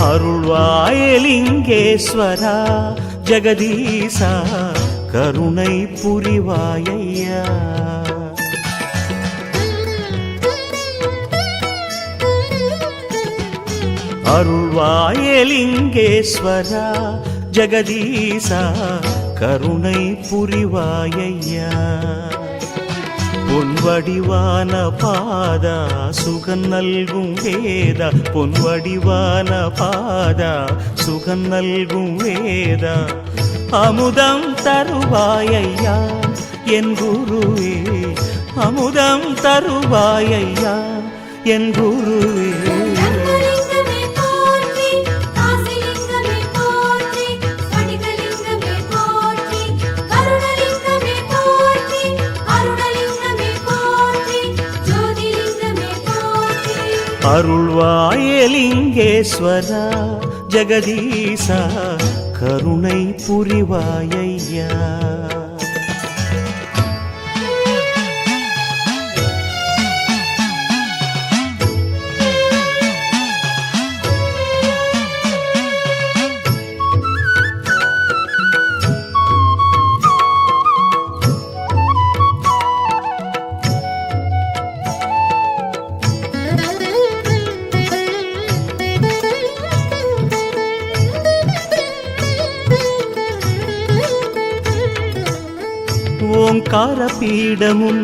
அருள்வாயலிங்கேஸ்வரா ஜெகதீசா கருணை புரிவாயையா. அருள்வாயலிங்கேஸ்வரா ஜெகதீசா கருணை புரிவாயையா. பொன்வடிவான பாதா சுகன் நல்கும் வேதா, பொன்வடிவான பாதா சுகன் நல்கும் வேதா, அமுதம் தருவாயையா என் குருவே, அமுதம் தருவாயையா என் குருவே. அருள்வாயலிங்கேஸ்வரா ஜெகதீசா கருணை புரிவாயையா. ஓங்கார பீடமும்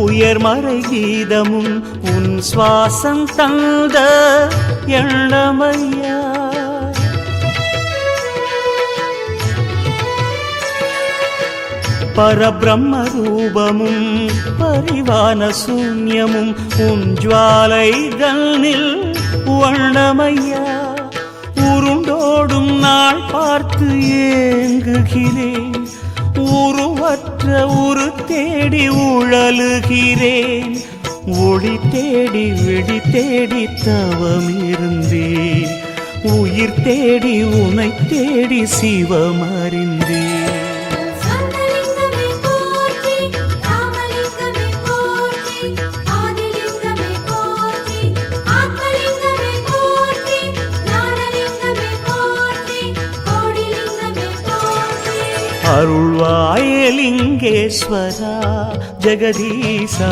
உயர்மறை கீதமும் உன் சுவாசம் தந்த எண்ணமையா. பரபிரம்ம ரூபமும் பரிவான சூன்யமும் உன் ஜுவாலைகளில் வண்ணமையா. உருண்டோடும் நாள் பார்த்து ஏங்குகிறேன், உருவற்ற உரு தேடி உழலுகிறேன். ஒளி தேடி விழி தேடி தவம் இருந்தேன், உயிர் தேடி உனை தேடி சிவமறிந்தேன். அருள்வாயலிங்கேஸ்வரா ஜெகதீசா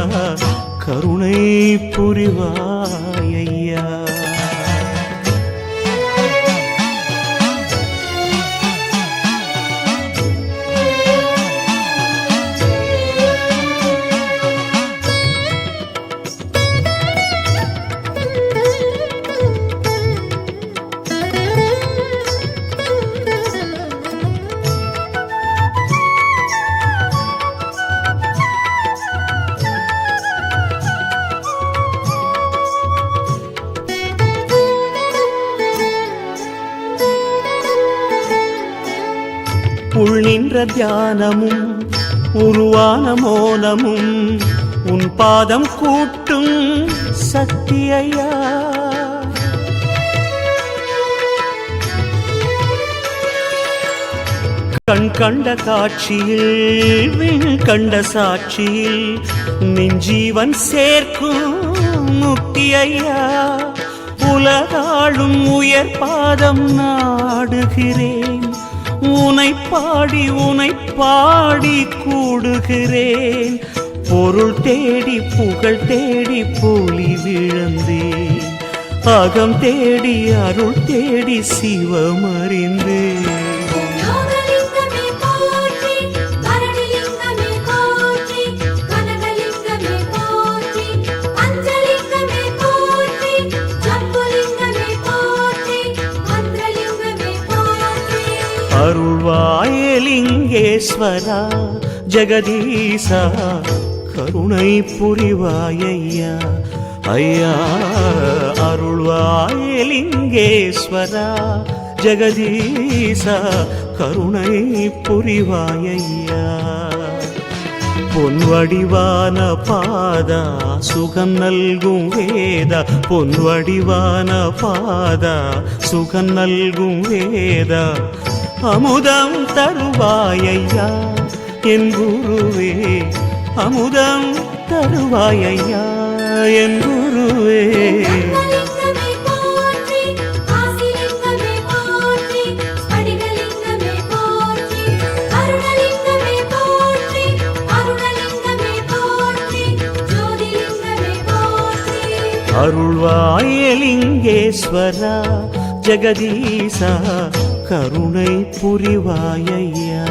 கருணை புரிவாயையா. உள் நின்ற தியானமும் உருவான மோனமும் உன் பாதம் கூட்டும் சக்தியையா. கண் கண்ட காட்சியில் விண் கண்ட சாட்சியில் நின் ஜீவன் சேர்க்கும் முக்தியையா. உலகாளும் உயர் பாதம் நாடுகிறேன், உனை பாடி உனை பாடி கூடுகிறேன். பொருள் தேடி புகழ் தேடி போலி விழுந்தேன், அகம் தேடி அருள் தேடி சிவமறிந்தேன். அருள்வாயலிங்கேஸ்வரா ஜெகதீசா கருணை புரிவாயையா. ஐயா அருள்வாயலிங்கேஸ்வரா ஜெகதீசா கருணை புரிவாயையா. பொன்வடிவான பாதா சுகம் நல்கும் வேதா, பொன்வடிவான பாதா சுகம் நல்கும் வேதா, அமுதம் தருவாயையா என் குருவே, அமுதம் தருவாயையா என் குருவே. அருள்வாயலிங்கேஸ்வரா ஜெகதீசா கருணை புரிவாயையா.